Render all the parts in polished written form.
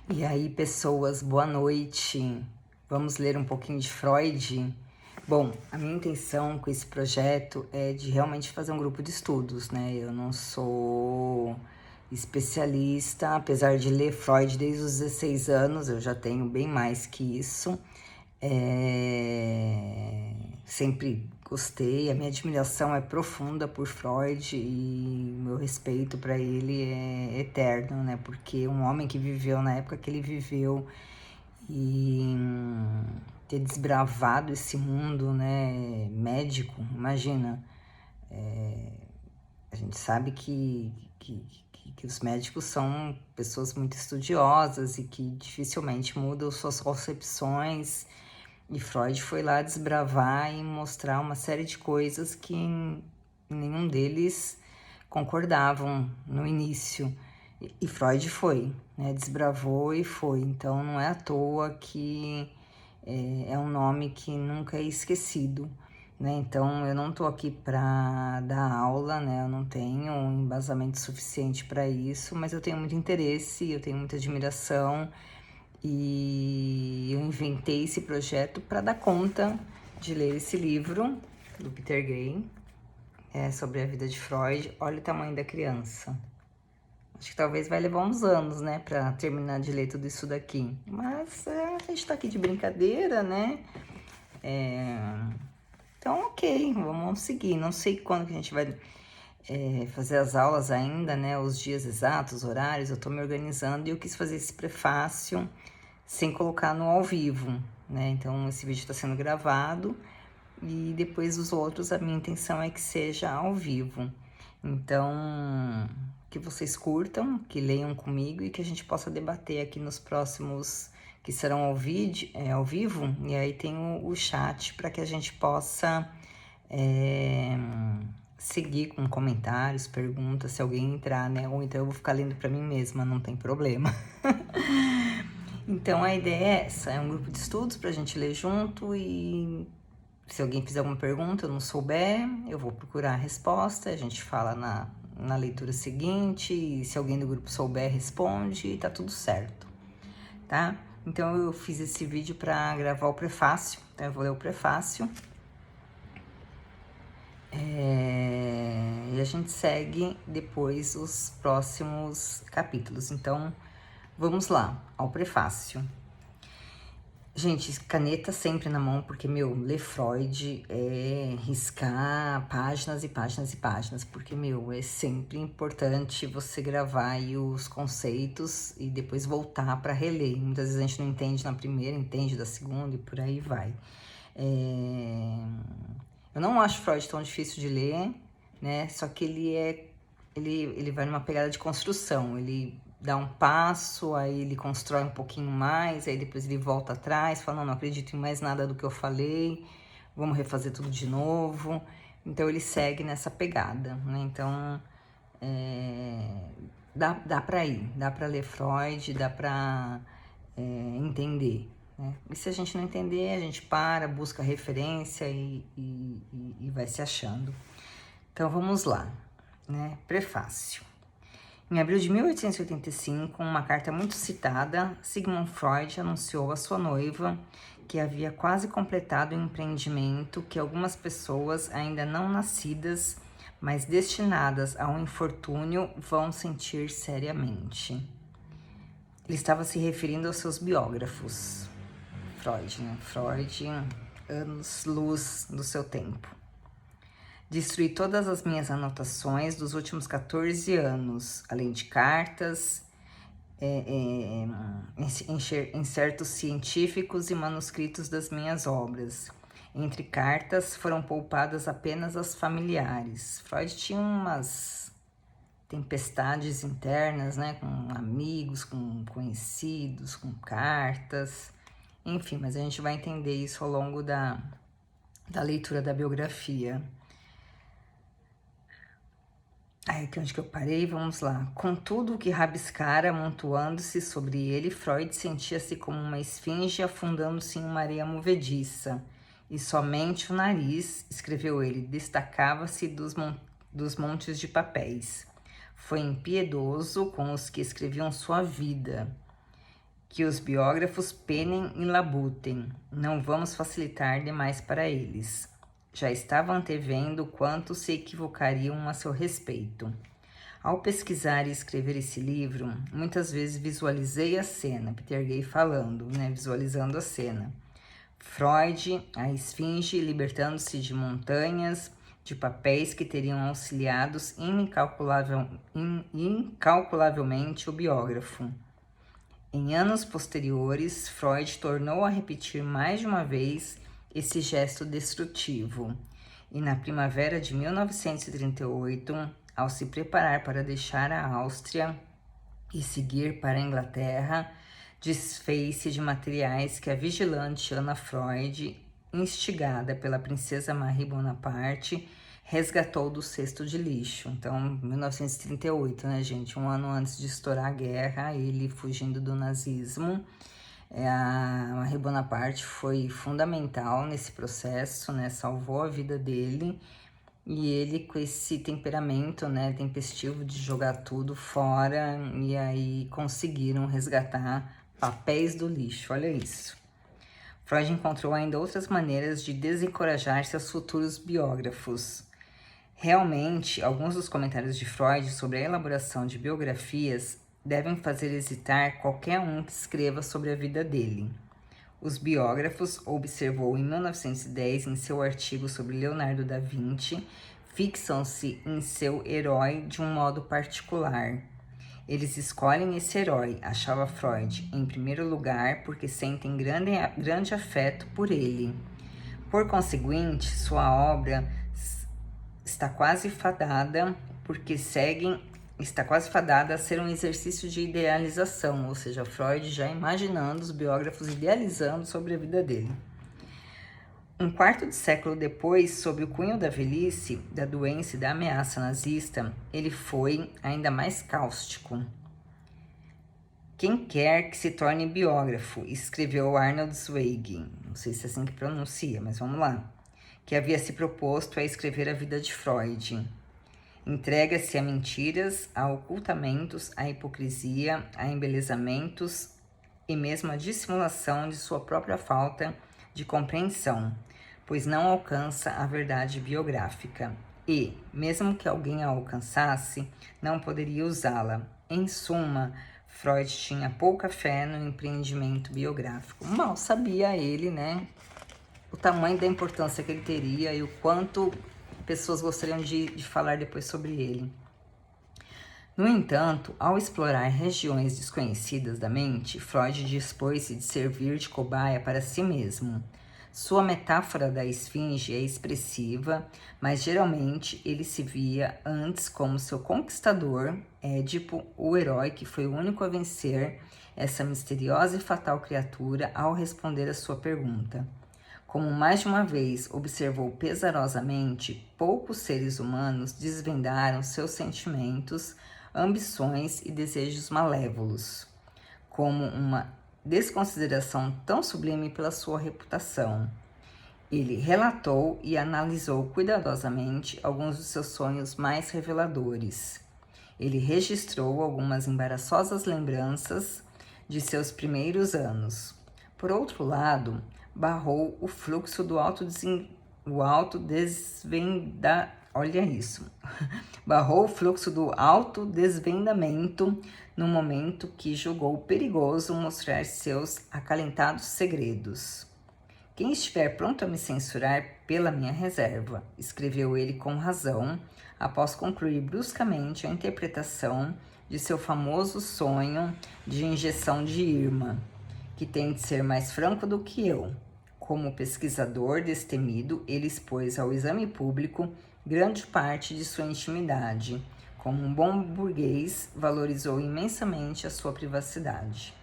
E aí, pessoas, boa noite. Vamos ler um pouquinho de Freud? Bom, a minha intenção com esse projeto é de realmente fazer um grupo de estudos, né? Eu não sou especialista, apesar de ler Freud desde os 16 anos, eu já tenho bem mais que isso. Sempre gostei, a minha admiração é profunda por Freud e o meu respeito para ele é eterno, né? Porque um homem que viveu na época que ele viveu e ter desbravado esse mundo, né, médico, imagina. A gente sabe que os médicos são pessoas muito estudiosas e que dificilmente mudam suas concepções. E Freud foi lá desbravar e mostrar uma série de coisas que nenhum deles concordavam no início. E Freud foi, né? Desbravou e foi. Então não é à toa que é um nome que nunca é esquecido, né? Então eu não tô aqui para dar aula, né? Eu não tenho um embasamento suficiente para isso, mas eu tenho muito interesse, eu tenho muita admiração e eu inventei esse projeto para dar conta de ler esse livro do Peter Gray, sobre a vida de Freud. Olha o tamanho da criança. Acho que talvez vai levar uns anos, né, para terminar de ler tudo isso daqui. Mas a gente tá aqui de brincadeira, né? Então, ok, vamos seguir. Não sei quando que a gente vai fazer as aulas ainda, né? Os dias exatos, os horários. Eu tô me organizando e eu quis fazer esse prefácio sem colocar no ao vivo, né? Então, esse vídeo está sendo gravado e depois os outros, a minha intenção é que seja ao vivo. Então, que vocês curtam, que leiam comigo e que a gente possa debater aqui nos próximos, que serão ao vivo, e aí tem o chat para que a gente possa seguir com comentários, perguntas, se alguém entrar, né? Ou então eu vou ficar lendo para mim mesma, não tem problema. Então a ideia é essa, é um grupo de estudos para a gente ler junto e se alguém fizer alguma pergunta, eu não souber, eu vou procurar a resposta, a gente fala na leitura seguinte, e se alguém do grupo souber, responde e tá tudo certo, tá? Então eu fiz esse vídeo para gravar o prefácio, então eu vou ler o prefácio. E a gente segue depois os próximos capítulos. Então, vamos lá, ao prefácio. Gente, caneta sempre na mão, porque, ler Freud é riscar páginas e páginas e páginas, porque, é sempre importante você gravar aí os conceitos e depois voltar para reler. Muitas vezes a gente não entende na primeira, entende da segunda e por aí vai. Eu não acho Freud tão difícil de ler, né? Só que ele vai numa pegada de construção, ele dá um passo, aí ele constrói um pouquinho mais, aí depois ele volta atrás, fala, não acredito em mais nada do que eu falei, vamos refazer tudo de novo. Então ele segue nessa pegada, né? Então dá para ir, dá para ler Freud, dá para entender, né? E se a gente não entender, a gente para, busca referência e vai se achando. Então vamos lá, né? Prefácio. Em abril de 1885, uma carta muito citada, Sigmund Freud anunciou à sua noiva que havia quase completado um empreendimento que algumas pessoas ainda não nascidas, mas destinadas ao infortúnio, vão sentir seriamente. Ele estava se referindo aos seus biógrafos. Freud, né? Freud, anos-luz do seu tempo. Destruí todas as minhas anotações dos últimos 14 anos, além de cartas, insertos científicos e manuscritos das minhas obras. Entre cartas, foram poupadas apenas as familiares. Freud tinha umas tempestades internas, né, com amigos, com conhecidos, com cartas, enfim, mas a gente vai entender isso ao longo da leitura da biografia. Aí, aqui onde que eu parei, vamos lá. Com tudo o que rabiscara amontoando-se sobre ele, Freud sentia-se como uma esfinge afundando-se em uma areia movediça. E somente o nariz, escreveu ele, destacava-se dos montes de papéis. Foi impiedoso com os que escreviam sua vida. que os biógrafos penem e labutem, não vamos facilitar demais para eles. Já estava antevendo quanto se equivocariam a seu respeito. Ao pesquisar e escrever esse livro, muitas vezes visualizei a cena, Peter Gay falando, visualizando a cena. Freud, a esfinge, libertando-se de montanhas, de papéis que teriam auxiliados incalculavelmente o biógrafo. Em anos posteriores, Freud tornou a repetir mais de uma vez esse gesto destrutivo. E na primavera de 1938, ao se preparar para deixar a Áustria e seguir para a Inglaterra, desfez-se de materiais que a vigilante Anna Freud, instigada pela princesa Marie Bonaparte, resgatou do cesto de lixo. Então, 1938, né, gente? Um ano antes de estourar a guerra, ele fugindo do nazismo. A Marie Bonaparte foi fundamental nesse processo, né? Salvou a vida dele. E ele, com esse temperamento, né, tempestivo de jogar tudo fora, e aí conseguiram resgatar papéis do lixo. Olha isso. Freud encontrou ainda outras maneiras de desencorajar seus futuros biógrafos. Realmente, alguns dos comentários de Freud sobre a elaboração de biografias devem fazer hesitar qualquer um que escreva sobre a vida dele. Os biógrafos, observou em 1910 em seu artigo sobre Leonardo da Vinci, fixam-se em seu herói de um modo particular. Eles escolhem esse herói, achava Freud, em primeiro lugar porque sentem grande afeto por ele. Por conseguinte, sua obra está quase fadada a ser um exercício de idealização, ou seja, Freud já imaginando os biógrafos idealizando sobre a vida dele. Um quarto de século depois, sob o cunho da velhice, da doença e da ameaça nazista, ele foi ainda mais cáustico. Quem quer que se torne biógrafo, escreveu Arnold Zweig, não sei se é assim que pronuncia, mas vamos lá, que havia se proposto a escrever a vida de Freud. Entrega-se a mentiras, a ocultamentos, a hipocrisia, a embelezamentos e mesmo a dissimulação de sua própria falta de compreensão, pois não alcança a verdade biográfica e, mesmo que alguém a alcançasse, não poderia usá-la. Em suma, Freud tinha pouca fé no empreendimento biográfico. Mal sabia ele, né, o tamanho da importância que ele teria e o quanto pessoas gostariam de falar depois sobre ele. No entanto, ao explorar regiões desconhecidas da mente, Freud dispôs-se de servir de cobaia para si mesmo. Sua metáfora da esfinge é expressiva, mas geralmente ele se via antes como seu conquistador, Édipo, o herói que foi o único a vencer essa misteriosa e fatal criatura ao responder a sua pergunta. Como mais de uma vez observou pesarosamente, poucos seres humanos desvendaram seus sentimentos, ambições e desejos malévolos, como uma desconsideração tão sublime pela sua reputação. Ele relatou e analisou cuidadosamente alguns dos seus sonhos mais reveladores. Ele registrou algumas embaraçosas lembranças de seus primeiros anos. Por outro lado, barrou o fluxo do barrou o fluxo do autodesvendamento no momento que julgou perigoso mostrar seus acalentados segredos. Quem estiver pronto a me censurar pela minha reserva, escreveu ele com razão, após concluir bruscamente a interpretação de seu famoso sonho de injeção de Irma, que tem de ser mais franco do que eu. Como pesquisador destemido, ele expôs ao exame público grande parte de sua intimidade. Como um bom burguês, valorizou imensamente a sua privacidade.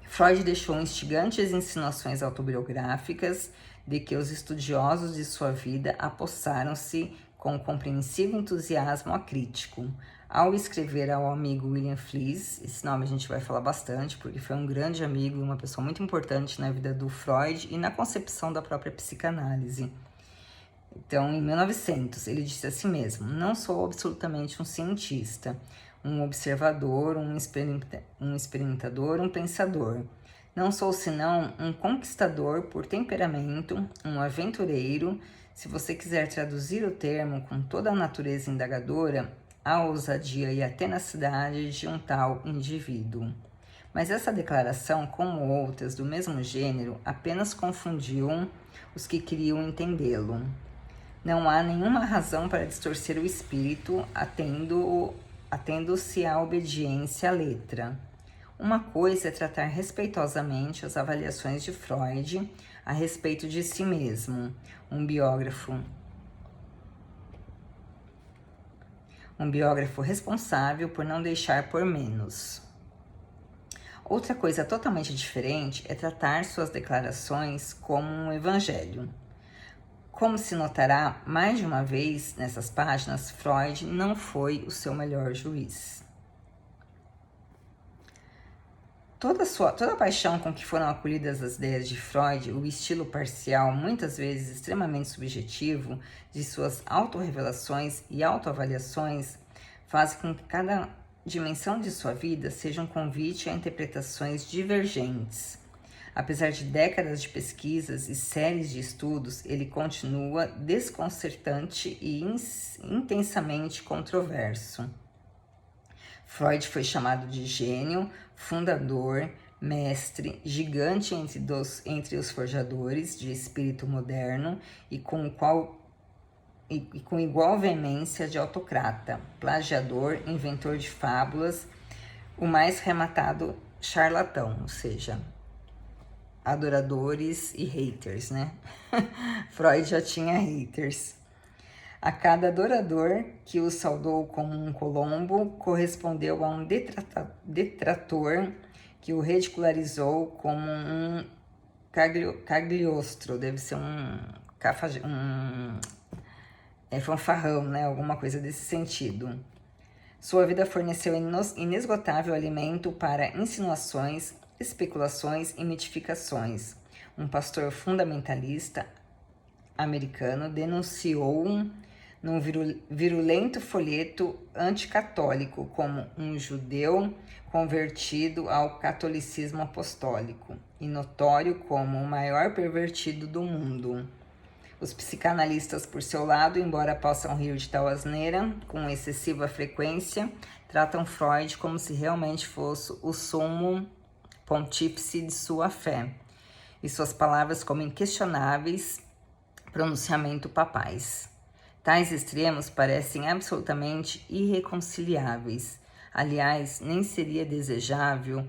Freud deixou instigantes insinuações autobiográficas de que os estudiosos de sua vida apossaram-se com compreensivo entusiasmo acrítico. Ao escrever ao amigo William Fliess, esse nome a gente vai falar bastante, porque foi um grande amigo e uma pessoa muito importante na vida do Freud e na concepção da própria psicanálise. Então, em 1900, ele disse a si mesmo: não sou absolutamente um cientista. um observador, um experimentador, um pensador. Não sou senão um conquistador por temperamento, um aventureiro. Se você quiser traduzir o termo com toda a natureza indagadora, a ousadia e a tenacidade de um tal indivíduo. Mas essa declaração, como outras do mesmo gênero, apenas confundiu os que queriam entendê-lo. Não há nenhuma razão para distorcer o espírito, atendo-se à obediência à letra. Uma coisa é tratar respeitosamente as avaliações de Freud a respeito de si mesmo, um biógrafo responsável por não deixar por menos. Outra coisa totalmente diferente é tratar suas declarações como um evangelho. Como se notará mais de uma vez nessas páginas, Freud não foi o seu melhor juiz. Toda a paixão com que foram acolhidas as ideias de Freud, o estilo parcial, muitas vezes extremamente subjetivo, de suas autorrevelações e autoavaliações, faz com que cada dimensão de sua vida seja um convite a interpretações divergentes. Apesar de décadas de pesquisas e séries de estudos, ele continua desconcertante e intensamente controverso. Freud foi chamado de gênio, fundador, mestre, gigante entre os forjadores de espírito moderno e com igual veemência de autocrata, plagiador, inventor de fábulas, o mais rematado charlatão, ou seja, adoradores e haters, né? Freud já tinha haters. A cada adorador que o saudou como um Colombo, correspondeu a um detrator que o ridicularizou como um Cagliostro, deve ser um fanfarrão, né? Alguma coisa desse sentido. Sua vida forneceu inesgotável alimento para insinuações, especulações e mitificações. Um pastor fundamentalista americano denunciou num virulento folheto anticatólico como um judeu convertido ao catolicismo apostólico e notório como o maior pervertido do mundo. Os psicanalistas, por seu lado, embora possam rir de tal asneira com excessiva frequência, tratam Freud como se realmente fosse o sumo pontífice de sua fé, e suas palavras como inquestionáveis pronunciamento papais. Tais extremos parecem absolutamente irreconciliáveis. Aliás, nem seria desejável,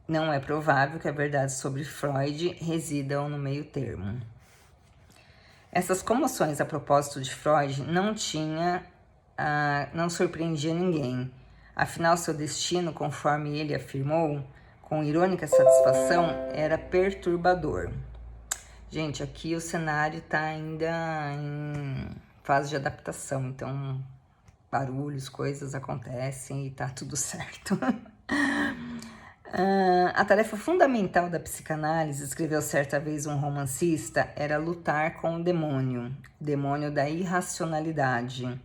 não é provável que a verdade sobre Freud residam no meio termo. Essas comoções a propósito de Freud não surpreendia ninguém. Afinal, seu destino, conforme ele afirmou, com irônica satisfação, era perturbador. Gente, aqui o cenário está ainda em fase de adaptação, então barulhos, coisas acontecem e tá tudo certo. A tarefa fundamental da psicanálise, escreveu certa vez um romancista, era lutar com o demônio da irracionalidade,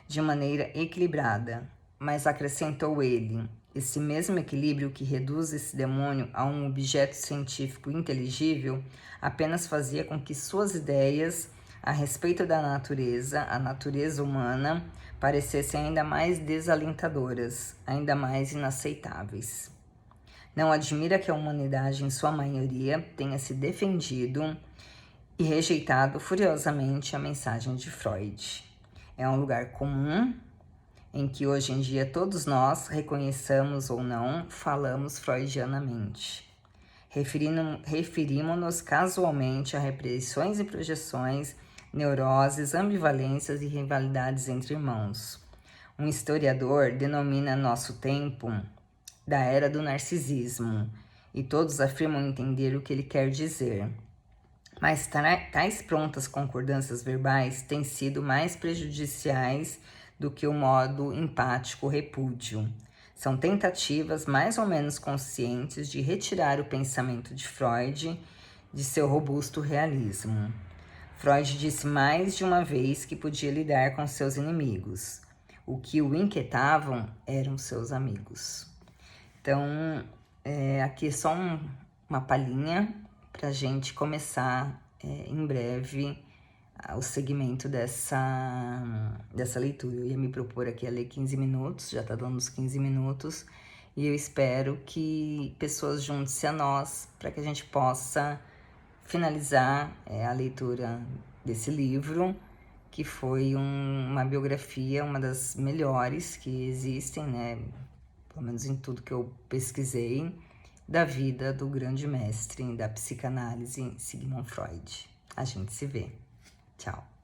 de maneira equilibrada. Mas acrescentou ele, esse mesmo equilíbrio que reduz esse demônio a um objeto científico inteligível apenas fazia com que suas ideias a respeito da natureza, a natureza humana, parecessem ainda mais desalentadoras, ainda mais inaceitáveis. Não admira que a humanidade, em sua maioria, tenha se defendido e rejeitado furiosamente a mensagem de Freud. É um lugar comum em que hoje em dia todos nós, reconheçamos ou não, falamos freudianamente. Referimos-nos casualmente a repressões e projeções, neuroses, ambivalências e rivalidades entre irmãos. Um historiador denomina nosso tempo da era do narcisismo, e todos afirmam entender o que ele quer dizer. Mas tais prontas concordâncias verbais têm sido mais prejudiciais do que o modo empático repúdio. São tentativas mais ou menos conscientes de retirar o pensamento de Freud de seu robusto realismo. Freud disse mais de uma vez que podia lidar com seus inimigos. o que o inquietavam eram seus amigos. Então, aqui é só uma palhinha para a gente começar em breve o segmento dessa leitura. Eu ia me propor aqui a ler 15 minutos, já está dando uns 15 minutos, e eu espero que pessoas juntem-se a nós para que a gente possa finalizar a leitura desse livro, que foi uma biografia, uma das melhores que existem, né? Pelo menos em tudo que eu pesquisei, da vida do grande mestre da psicanálise, Sigmund Freud. A gente se vê. Tchau.